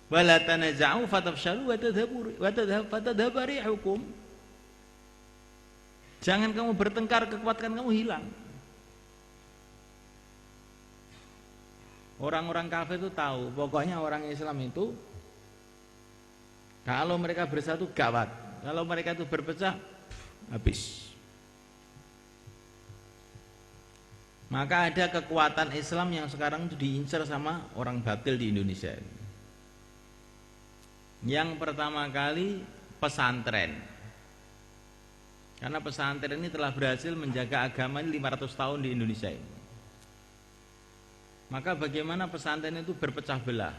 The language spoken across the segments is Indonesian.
wala tanaza'u fatafshalu fatadhhabu rihukum. Jangan kamu bertengkar, kekuatan kamu hilang. Orang-orang kafir itu tahu, pokoknya orang Islam itu kalau mereka bersatu gawat, kalau mereka itu berpecah habis. Maka ada kekuatan Islam yang sekarang itu diincar sama orang batil di Indonesia. Yang pertama kali pesantren. Karena pesantren ini telah berhasil menjaga agama ini 500 tahun di Indonesia ini. Maka bagaimana pesantren itu berpecah belah?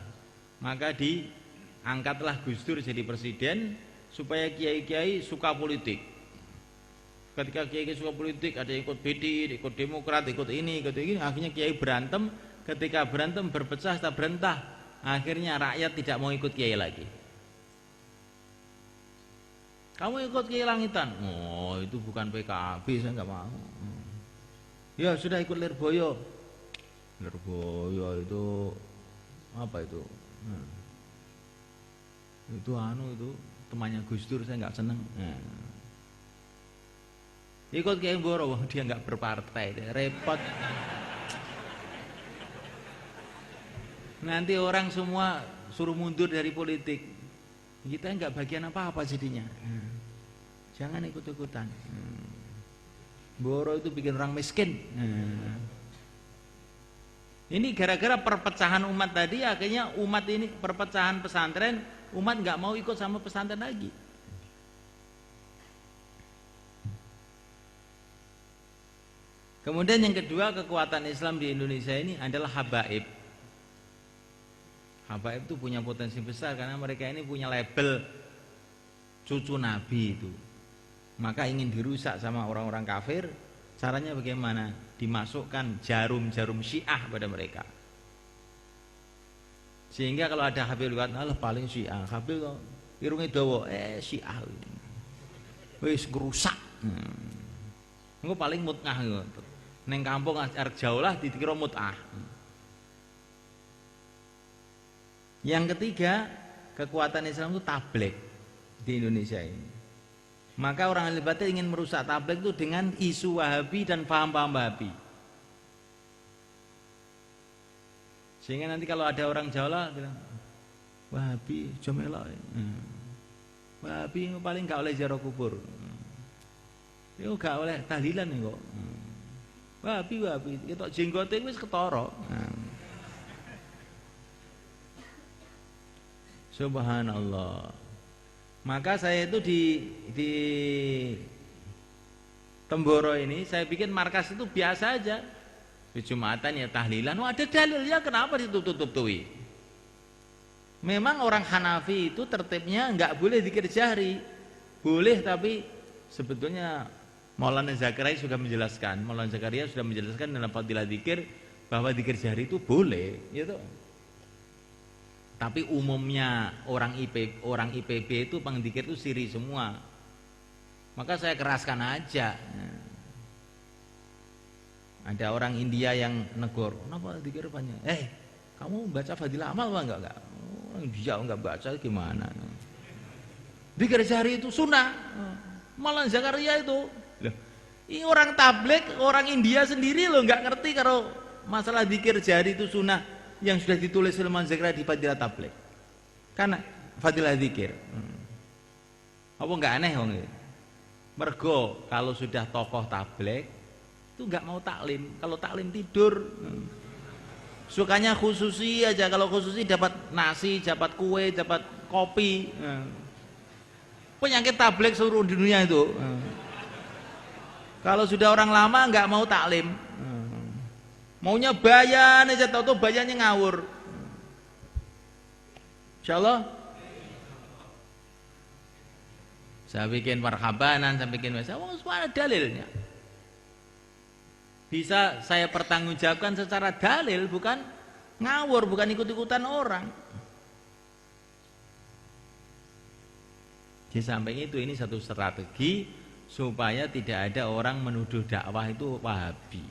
Maka diangkatlah Gus Dur jadi presiden supaya kiai-kiai suka politik. Ketika kiai suka politik, ada yang ikut PD, ikut Demokrat, ikut ini, akhirnya kiai berantem. Ketika berantem berpecah, tak berentah. Akhirnya rakyat tidak mau ikut kiai lagi. Kamu ikut kiai langitan? Oh, itu bukan PKB, saya nggak mau. Ya sudah ikut Lirboyo. Lirboyo itu apa itu? Itu itu temannya Gus Dur, saya nggak seneng. Ikut Kiai Mboro, dia nggak berpartai, dia repot. Nanti orang semua suruh mundur dari politik, kita nggak bagian apa-apa jadinya. Jangan ikut-ikutan. Mboro itu bikin orang miskin. Ini gara-gara perpecahan umat tadi, akhirnya umat ini perpecahan pesantren, umat nggak mau ikut sama pesantren lagi. Kemudian yang kedua, kekuatan Islam di Indonesia ini adalah habaib. Habaib itu punya potensi besar karena mereka ini punya label cucu Nabi itu. Maka ingin dirusak sama orang-orang kafir. Caranya bagaimana? Dimasukkan jarum-jarum Syiah pada mereka. Sehingga kalau ada Habib lihat, Allah paling Syiah. Habib kok irunge dawa, Syiah. Wis ngerusak. Engko paling mut'ah ngono. Neng kampung arek jauh lah dikira mut'ah. Yang ketiga, kekuatan Islam itu tabligh di Indonesia ini. Maka orang ahli batil ingin merusak tabligh itu dengan isu Wahabi dan paham-paham Wahabi. Sehingga nanti kalau ada orang Jawa bilang Wahabi jomelok. Wahabi paling gak oleh ziarah kubur. Itu gak oleh tahlilan nih kok. Wahabi itu jenggote wis ketara. Subhanallah. Maka saya itu di Temboro ini saya bikin markas itu biasa aja. Di Jumatan ya tahlilan. Ada dalilnya, kenapa ditutup-tutupi? Memang orang Hanafi itu tertibnya nggak boleh zikir jahri. Boleh, tapi sebetulnya Maulana Zakaria sudah menjelaskan. Maulana Zakaria sudah menjelaskan dalam fadilah zikir bahwa zikir jahri itu boleh, gitu. Tapi umumnya orang IPB itu pengdzikir itu siri semua. Maka saya keraskan aja. Ada orang India yang negor, kenapa zikir banyak? Kamu baca fadilah amal apa enggak? Orang India enggak baca gimana? Zikir jahri itu sunnah. Maulana Zakaria itu. Loh, ini orang tabligh, orang India sendiri loh nggak ngerti kalau masalah zikir jahri itu sunnah yang sudah ditulis oleh Maulana Zakaria di fadilah tabligh. Karena fadilah zikir. Apa nggak aneh wong iki? Mergo kalau sudah tokoh tabligh itu nggak mau taklim. Kalau taklim tidur. Sukanya khususi aja. Kalau khususi dapat nasi, dapat kue, dapat kopi. Penyakit tabligh seluruh dunia itu. Kalau sudah orang lama nggak mau taklim, maunya bayan aja, tahu-tahu bayannya ngawur. Insyaallah saya bikin marhabanan, saya bikin masa, semua ada dalilnya. Bisa saya pertanggungjawabkan secara dalil, bukan ngawur, bukan ikut-ikutan orang. Di samping itu ini satu strategi supaya tidak ada orang menuduh dakwah itu Wahabi.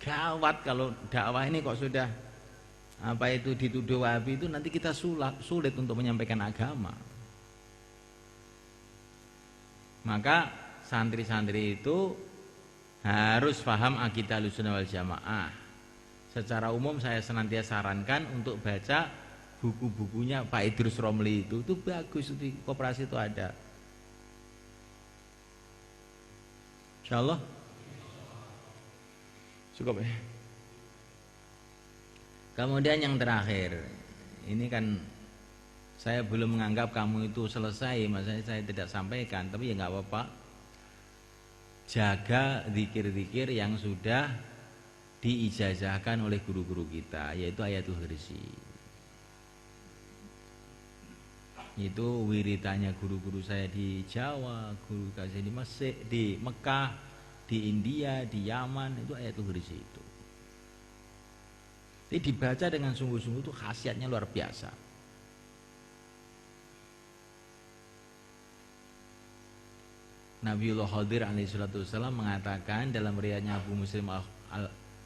Gawat kalau dakwah ini kok sudah apa itu dituduh Wahabi itu nanti kita sulit untuk menyampaikan agama. Maka santri-santri itu harus paham akidah Ahlussunnah wal Jamaah. Secara umum saya senantiasa sarankan untuk baca buku-bukunya Pak Idrus Romli itu bagus, di koperasi itu ada. Insyaallah cukup ya. Kemudian yang terakhir, ini kan saya belum menganggap kamu itu selesai, maksudnya saya tidak sampaikan, tapi ya nggak apa-apa. Jaga zikir-zikir yang sudah diijazahkan oleh guru-guru kita, yaitu Ayatul Kursi. Itu wiridanya guru-guru saya di Jawa, guru saya di Mesir, di Mekah, di India, di Yaman, itu Ayatul Kursi itu. Jadi dibaca dengan sungguh-sungguh itu khasiatnya luar biasa. Nabiullah Khadir alaihissalam mengatakan dalam riwayatnya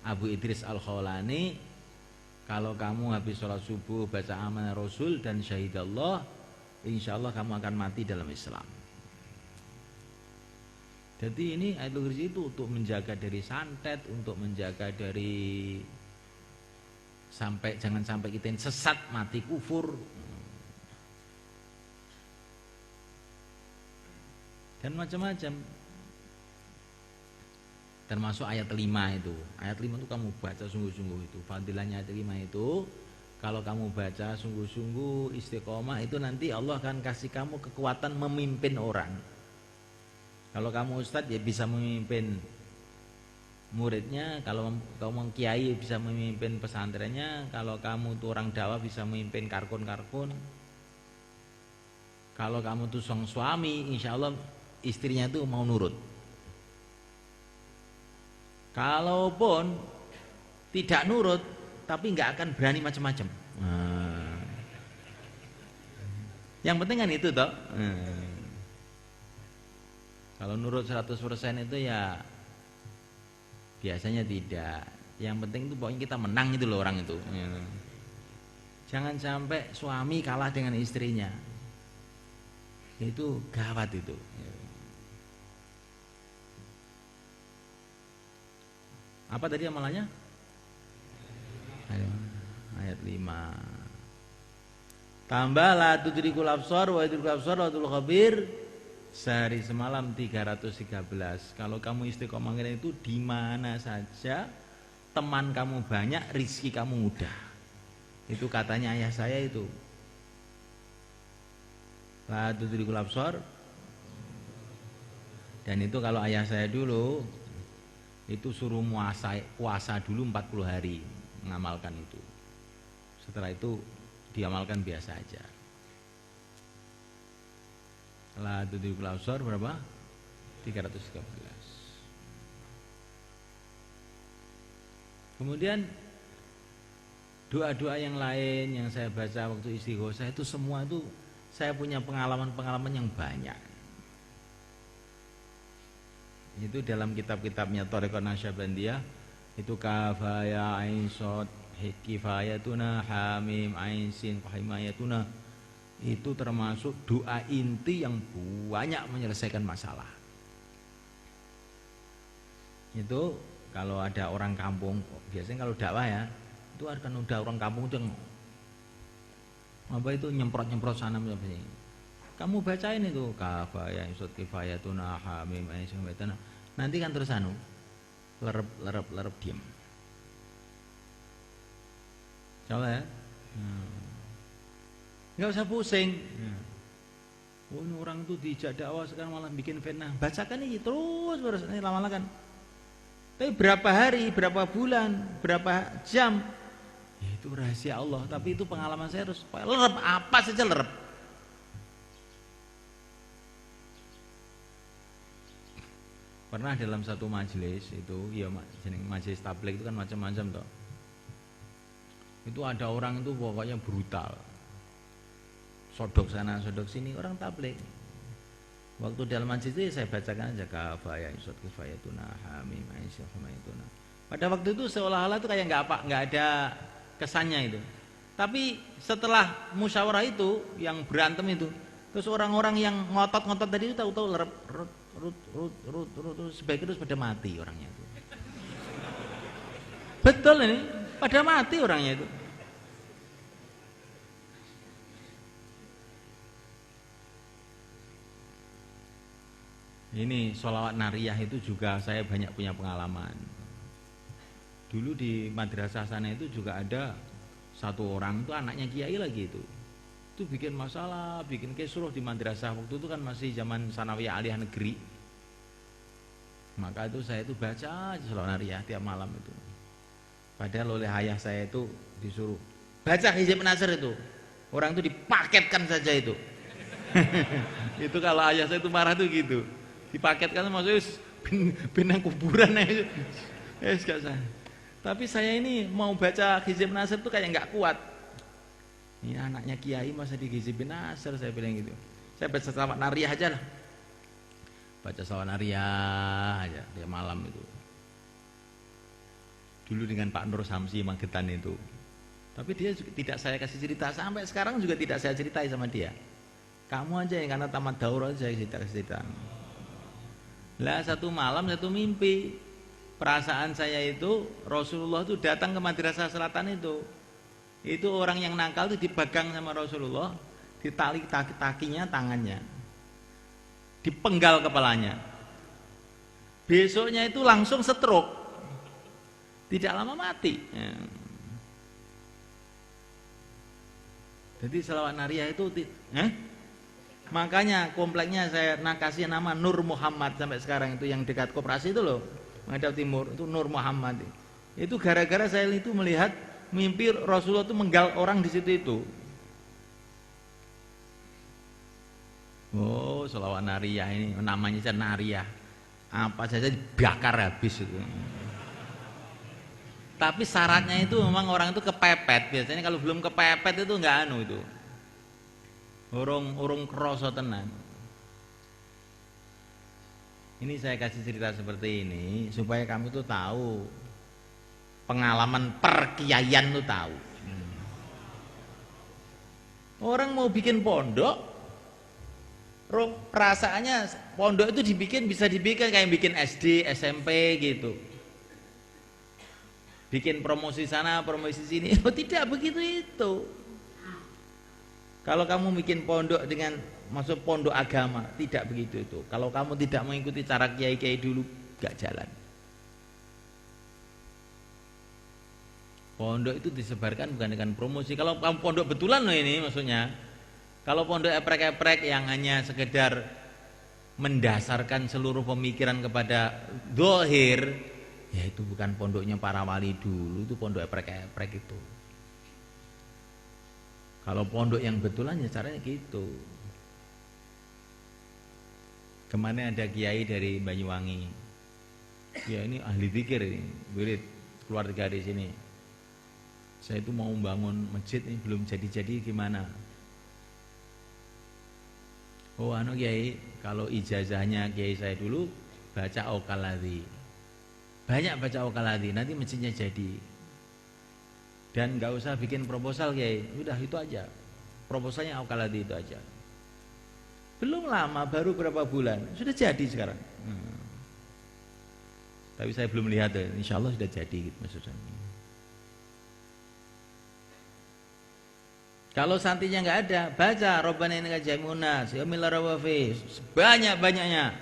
Abu Idris Al-Khawlani, kalau kamu habis sholat subuh baca amanah Rasul dan syahidallah, insya Allah kamu akan mati dalam Islam. Jadi ini Ayatul Kursi itu untuk menjaga dari santet, untuk menjaga dari jangan sampai kita sesat, mati kufur, dan macam-macam. Termasuk ayat 5 itu. Ayat 5 itu kamu baca sungguh-sungguh itu. Fadilahnya ayat 5 itu, kalau kamu baca sungguh-sungguh istiqomah itu nanti Allah akan kasih kamu kekuatan memimpin orang. Kalau kamu ustadz ya bisa memimpin muridnya, kalau kamu kiai bisa memimpin pesantrennya, kalau kamu tuh orang dakwah bisa memimpin karkun-karkun. Kalau kamu tuh sang suami, insya Allah istrinya tuh mau nurut. Kalaupun tidak nurut, tapi nggak akan berani macam-macam. Yang penting kan itu toh. Kalau nurut 100% itu ya biasanya tidak. Yang penting itu pokoknya kita menang itu loh orang itu. Jangan sampai suami kalah dengan istrinya. Itu gawat itu. Apa tadi amalannya? Ayat 5. Tambah la tudrikul absar wa tudrikul absar wa tudrikul khabir. Sehari semalam 313. Kalau kamu istiqomah itu di mana saja, teman kamu banyak, rizki kamu mudah. Itu katanya ayah saya itu. La tudrikul absar. Dan itu kalau ayah saya dulu itu suruh puasa dulu 40 hari mengamalkan itu. Setelah itu diamalkan biasa aja. La tudrikul absar berapa? 313. Kemudian doa-doa yang lain yang saya baca waktu istighosah itu semua itu saya punya pengalaman-pengalaman yang banyak. Itu dalam kitab-kitabnya Thariqah Nasyabandiyah itu kafaya ain shad kifayatuna hamim ain sin fahimayatuna, itu termasuk doa inti yang banyak menyelesaikan masalah. Itu kalau ada orang kampung, biasanya kalau dakwah ya itu akan udah orang kampung itu apa itu nyemprot sana sini. Kamu bacain itu kafaya insut kifayatuna hamim ain sin fahimayatuna, nanti kan terus lerep diam. Coba ya. Nggak usah pusing. Oh, ini orang tuh dijak dakwah sekarang malah bikin fitnah. Bacakan ini terus ini lama-lama kan. Tapi berapa hari, berapa bulan, berapa jam, ya itu rahasia Allah. Tapi itu pengalaman saya harus lerep, apa saja lerep. Pernah dalam satu majelis itu, ya majelis tabligh itu kan macam-macam toh. Itu ada orang itu pokoknya brutal. Sodok sana, sodok sini, orang tabligh. Waktu dalam majlis itu saya bacakan aja kafaya isot kifayatuna hamim aisyah hamayatuna. Pada waktu itu seolah-olah itu kayak nggak ada kesannya itu. Tapi setelah musyawarah itu yang berantem itu, terus orang-orang yang ngotot-ngotot tadi itu tahu-tahu sebaiknya terus pada mati orangnya itu. Betul ini, pada mati orangnya itu. Ini sholawat nariyah itu juga saya banyak punya pengalaman. Dulu di madrasah sana itu juga ada satu orang itu anaknya kiai lagi itu bikin masalah, bikin kisruh di madrasah. Waktu itu kan masih zaman sanawiyah aliyah negeri. Maka itu saya itu baca sholawat nariyah tiap malam itu. Padahal oleh ayah saya itu disuruh baca hizib nasr itu. Orang itu dipaketkan saja itu. Itu kalau ayah saya itu marah tuh gitu. Dipaketkan maksudnya benang kuburan aja. Gak sah. Tapi saya ini mau baca hizib nasr itu kayak nggak kuat. Ini anaknya kiai masa di hizib nasr, saya bilang gitu. Saya baca sholawat nariyah aja lah. Baca sholawat nariyah aja tiap malam itu. Dulu dengan Pak Nur Samsi Magetan itu. Tapi dia juga tidak saya kasih cerita, sampai sekarang juga tidak saya ceritai sama dia. Kamu aja yang karena tamat daurah saya kasih cerita. Lah satu malam satu mimpi, perasaan saya itu Rasulullah itu datang ke Madrasah Selatan itu. Itu orang yang nakal itu dipegang sama Rasulullah, ditali kakinya, tangannya, dipenggal kepalanya. Besoknya itu langsung stroke, tidak lama mati. Jadi sholawat nariyah itu makanya kompleknya saya kasih nama Nur Muhammad sampai sekarang itu, yang dekat koperasi itu loh, menghadap timur itu Nur Muhammad. Itu gara-gara saya itu melihat mimpi Rasulullah itu menggal orang di situ itu. Oh, sholawat nariyah ini namanya saja nariyah. Apa saja dibakar habis itu. Tapi syaratnya itu memang orang itu kepepet. Biasanya kalau belum kepepet itu enggak itu. Urung kroso tenan. Ini saya kasih cerita seperti ini supaya kamu tuh tahu pengalaman perkiaian tuh tahu. Orang mau bikin pondok, perasaannya pondok itu bisa dibikin kayak bikin SD, SMP gitu. Bikin promosi sana, promosi sini. Oh, tidak begitu itu. Kalau kamu bikin pondok dengan masuk pondok agama, tidak begitu itu. Kalau kamu tidak mengikuti cara kiai-kiai dulu, gak jalan. Pondok itu disebarkan bukan dengan promosi. Kalau kamu pondok betulan loh ini maksudnya. Kalau pondok eprek-eprek yang hanya sekedar mendasarkan seluruh pemikiran kepada zahir, ya itu bukan pondoknya para wali dulu, itu pondok eprek-eprek itu. Kalau pondok yang betulan ya caranya gitu. Kemarin ada kiai dari Banyuwangi. Ya ini ahli zikir ini, wirid keluar dari sini. Saya itu mau bangun masjid ini belum jadi-jadi gimana? Oh kiai, kalau ijazahnya kiai saya dulu baca Aukaladhi. Banyak baca Aukaladhi, nanti masjidnya jadi. Dan nggak usah bikin proposal kiai, udah itu aja. Proposalnya Aukaladhi itu aja. Belum lama, baru berapa bulan sudah jadi sekarang. Tapi saya belum lihat, insya Allah sudah jadi gitu maksudnya. Kalau santinya nggak ada, baca Rabbana innaka jami'un nas yaumil la raiba fihi, sebanyak-banyaknya.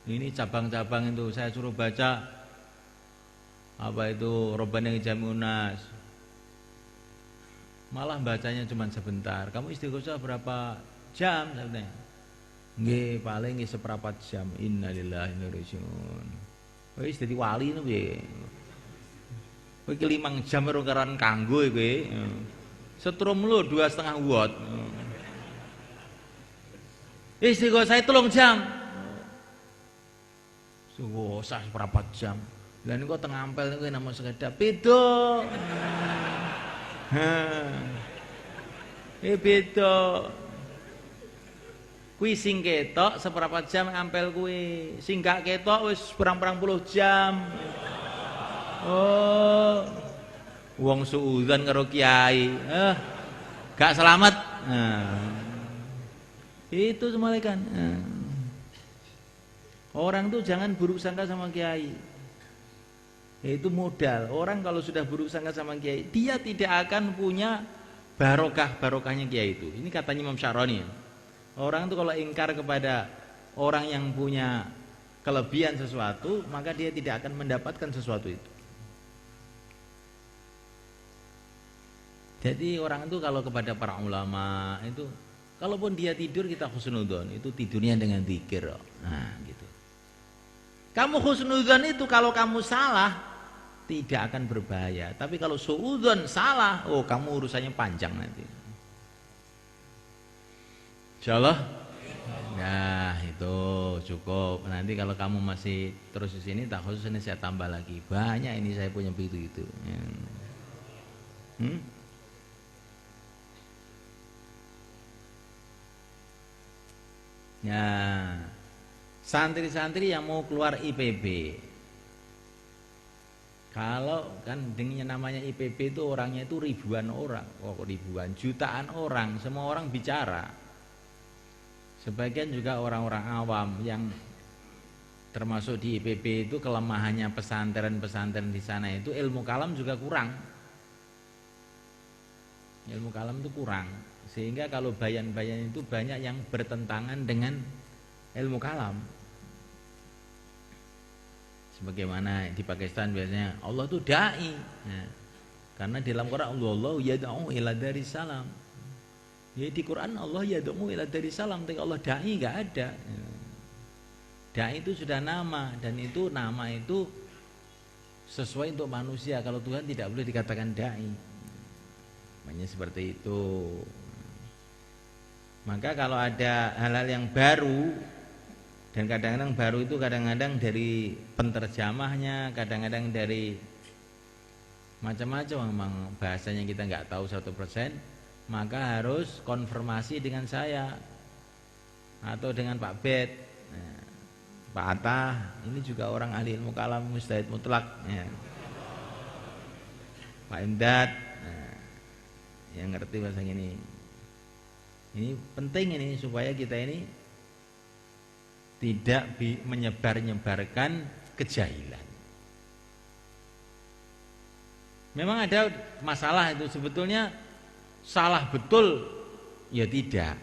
Ini cabang-cabang itu saya suruh baca apa itu Rabbana innaka jami'un nas. Malah bacanya cuma sebentar. Kamu istighosah berapa jam sebenarnya? Nggih, paling nggih seperempat jam. Innalillahi wa inna ilaihi raji'un. Wis dadi wali ngono piye? Kowe ki 5 jam ora karan kanggo kowe. Setrum lu 2,5 watt. Istighosah 3 jam. Istighosah seperempat jam. Lah niku tengah ampel niku namung sekedap beda. Beda. Kuwi sing ketok seperempat jam ampel kuwi. Sing gak ketok wis berang-berang puluh jam. Oh. Wong suudzon karo kiai, gak selamat. Itu semalekan. Orang tuh jangan buruk sangka sama kiai. Itu modal. Orang kalau sudah buruk sangka sama kiai, dia tidak akan punya barokahnya kiai itu. Ini katanya Imam Syaroni. Orang tuh kalau ingkar kepada orang yang punya kelebihan sesuatu, maka dia tidak akan mendapatkan sesuatu itu. Jadi orang itu kalau kepada para ulama itu, kalaupun dia tidur kita husnudzon, itu tidurnya dengan zikir. Nah, gitu. Kamu husnudzon itu kalau kamu salah tidak akan berbahaya, tapi kalau suudzon salah, oh kamu urusannya panjang nanti. Insyaallah. Nah, itu cukup. Nanti kalau kamu masih terus di sini, tak khusus ini saya tambah lagi. Banyak ini saya punya begitu itu. Ya, santri-santri yang mau keluar IPB, kalau kan dengan namanya IPB itu orangnya itu ribuan orang, ribuan, jutaan orang, semua orang bicara. Sebagian juga orang-orang awam yang termasuk di IPB itu kelemahannya pesantren-pesantren di sana itu ilmu kalam juga kurang. Ilmu kalam itu kurang. Sehingga kalau bayan-bayan itu banyak yang bertentangan dengan ilmu kalam. Sebagaimana di Pakistan biasanya Allah itu dai. Nah, karena di dalam Quran Allah yad'u ila daris salam. Ya di Quran Allah yad'u ila daris salam, tapi Allah dai enggak ada. Dai itu sudah nama, dan itu nama itu sesuai untuk manusia. Kalau Tuhan tidak boleh dikatakan dai. Makanya seperti itu. Maka kalau ada hal-hal yang baru, dan kadang-kadang baru itu kadang-kadang dari penterjemahnya, kadang-kadang dari macam-macam, memang bahasanya kita nggak tahu 100%, maka harus konfirmasi dengan saya atau dengan Pak Bet, Pak Atta, ini juga orang ahli ilmu kalam mustahid mutlak, ya. Pak Imdad, yang ngerti bahasa ini. Ini penting ini supaya kita ini tidak menyebar-nyebarkan kejahilan. Memang ada masalah itu sebetulnya salah betul ya tidak,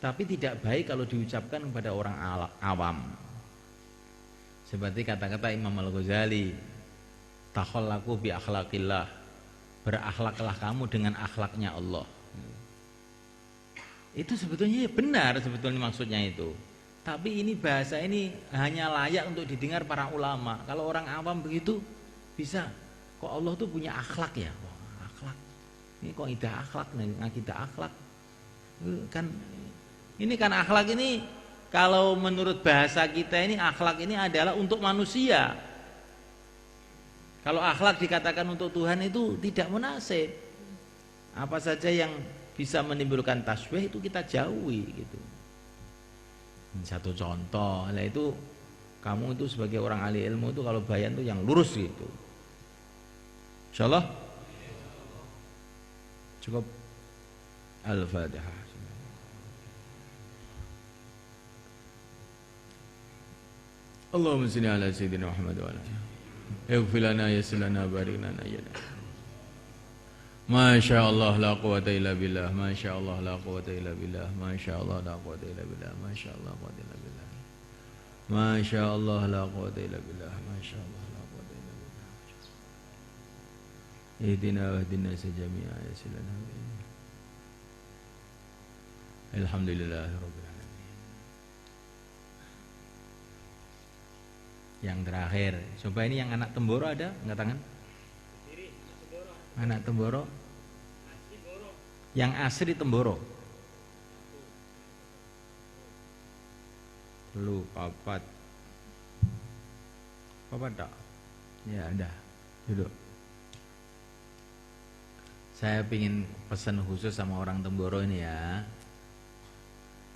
tapi tidak baik kalau diucapkan kepada orang awam. Seperti kata-kata Imam Al-Ghazali, takhallaku bi akhlaqillah, berakhlaklah kamu dengan akhlaknya Allah. Itu sebetulnya benar, sebetulnya maksudnya itu. Tapi ini bahasa ini hanya layak untuk didengar para ulama. Kalau orang awam begitu bisa, kok Allah tuh punya akhlak ya? Wah, akhlak. Ini kok tidak akhlak, ngakidah akhlak. Kan ini kan akhlak ini kalau menurut bahasa kita ini akhlak ini adalah untuk manusia. Kalau akhlak dikatakan untuk Tuhan itu tidak munasib. Apa saja yang bisa menimbulkan tasbih itu kita jauhi gitu. Satu contoh, lah itu kamu itu sebagai orang ahli ilmu itu kalau bayan itu yang lurus gitu. Insyaallah cukup. Al-Fatihah. Allahumma shalli ala sayyidina Muhammad wa ala alihi. Ighfir lana yassir lana barik lana ya. Masya Allah la quwata illa billah. Masya Allah la quwata illa billah. Masya Allah la quwata illa billah. Masya Allah la quwata illa billah. Masya Allah la quwata illa billah. Masya Allah la quwata illa billah. Ihdina wahdina sajami'a ya silana. Alhamdulillah rabbil alamin. Yang terakhir, coba ini yang anak Temboro ada enggak tangan? Anak Temboro. Yang asli Temboro. Lu papat. Papat tak? Ya ada. Duduk. Saya ingin pesan khusus sama orang Temboro ini ya.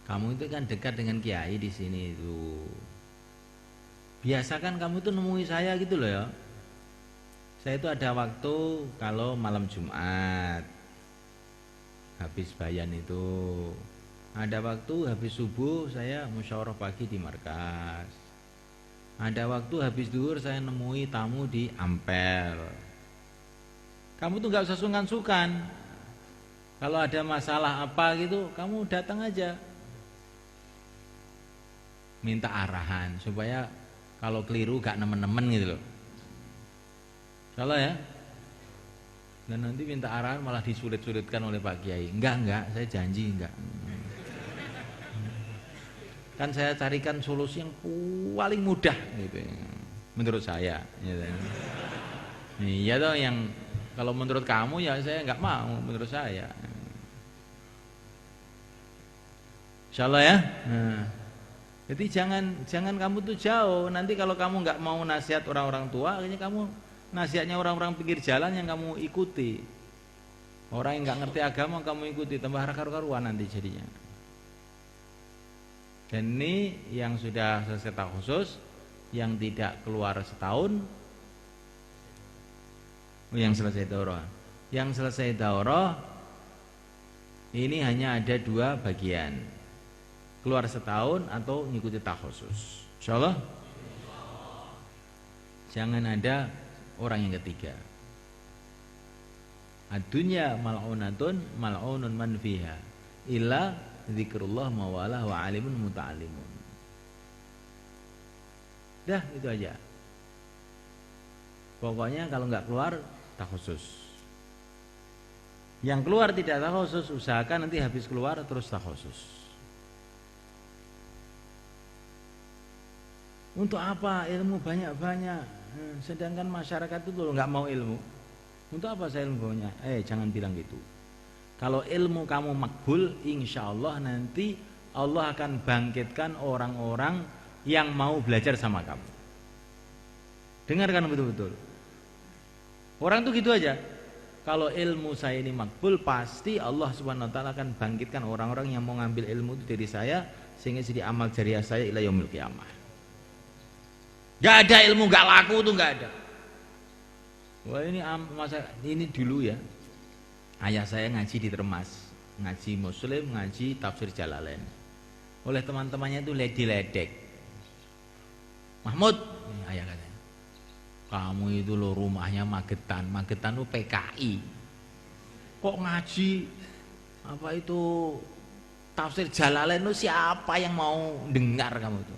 Kamu itu kan dekat dengan kiai di sini itu. Biasakan kamu tuh nemui saya gitu loh ya. Saya itu ada waktu kalau malam Jumat habis bayan itu, ada waktu habis subuh saya musyawarah pagi di markas, ada waktu habis duhur saya nemui tamu di Ampel. Kamu tuh nggak usah sungkan-sungkan. Kalau ada masalah apa gitu, kamu datang aja, minta arahan supaya kalau keliru gak nemen-nemen gitu loh. Salah ya. Dan nanti minta arahan malah disulit-sulitkan oleh Pak Kiai. Enggak, saya janji enggak. Kan saya carikan solusi yang paling mudah gitu ya. Menurut saya gitu. Iya toh, yang kalau menurut kamu ya saya enggak mau, menurut saya. Insyaallah ya. Nah, jadi jangan kamu tuh jauh. Nanti kalau kamu enggak mau nasihat orang-orang tua, akhirnya kamu nasihatnya orang-orang pinggir jalan yang kamu ikuti. Orang yang nggak ngerti agama kamu ikuti, tambah karu-karuan nanti jadinya. Dan ini yang sudah selesai khusus, yang tidak keluar setahun, yang selesai daurah. Yang selesai daurah ini hanya ada 2 bagian, keluar setahun atau ngikuti takhusus. Insyaallah. Jangan ada orang yang ketiga. Ad-dunya mal'unatun mal'unun man fiha illa zikrullah mawalah wa alimun muta'allimun. Dah itu aja. Pokoknya kalau nggak keluar tak khusus. Yang keluar tidak tak khusus, usahakan nanti habis keluar terus tak khusus. Untuk apa ilmu banyak-banyak? Sedangkan masyarakat itu nggak mau ilmu. Untuk apa saya ilmunya? Jangan bilang gitu. Kalau ilmu kamu makbul, insya Allah nanti Allah akan bangkitkan orang-orang yang mau belajar sama kamu. Dengarkan betul-betul. Orang tuh gitu aja. Kalau ilmu saya ini makbul, pasti Allah Subhanahu Wa Taala akan bangkitkan orang-orang yang mau ngambil ilmu itu dari saya, sehingga jadi amal jariah saya ila yaumil qiyamah. Gak ada ilmu gak laku tuh, gak ada. Wah ini dulu ya. Ayah saya ngaji di Termas, ngaji Muslim, ngaji tafsir Jalalain. Oleh teman-temannya itu ledek. Mahmud, ayah katanya, kamu itu loh rumahnya Magetan itu PKI. Kok ngaji apa itu tafsir Jalalain itu siapa yang mau dengar kamu itu?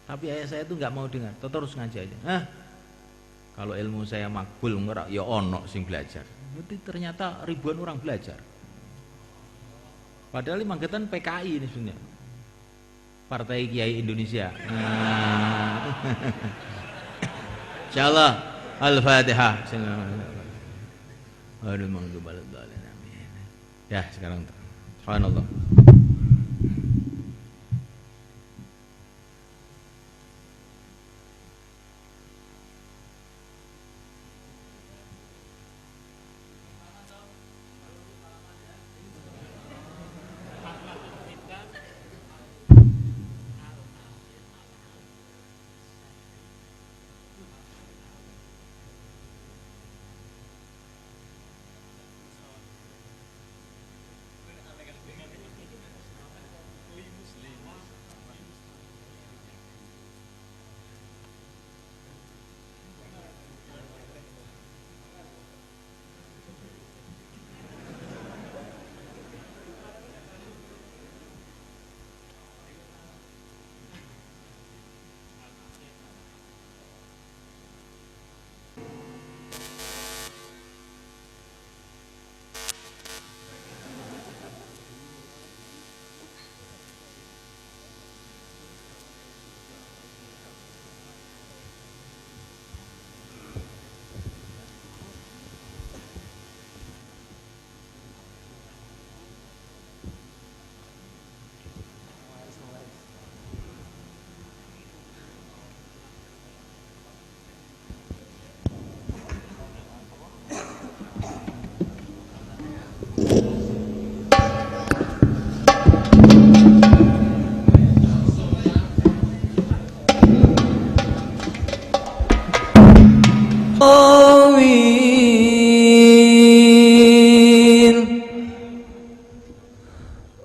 Tapi ayah saya itu nggak mau dengar, terus ngaji aja. Kalau ilmu saya makbul ngerak, ya ono sing belajar. Berarti ternyata ribuan orang belajar. Padahal Magetan PKI ini sebenarnya, Partai Kiai Indonesia. Insyaallah Al-Fatihah. Ya sekarang, subhanallah.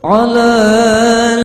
على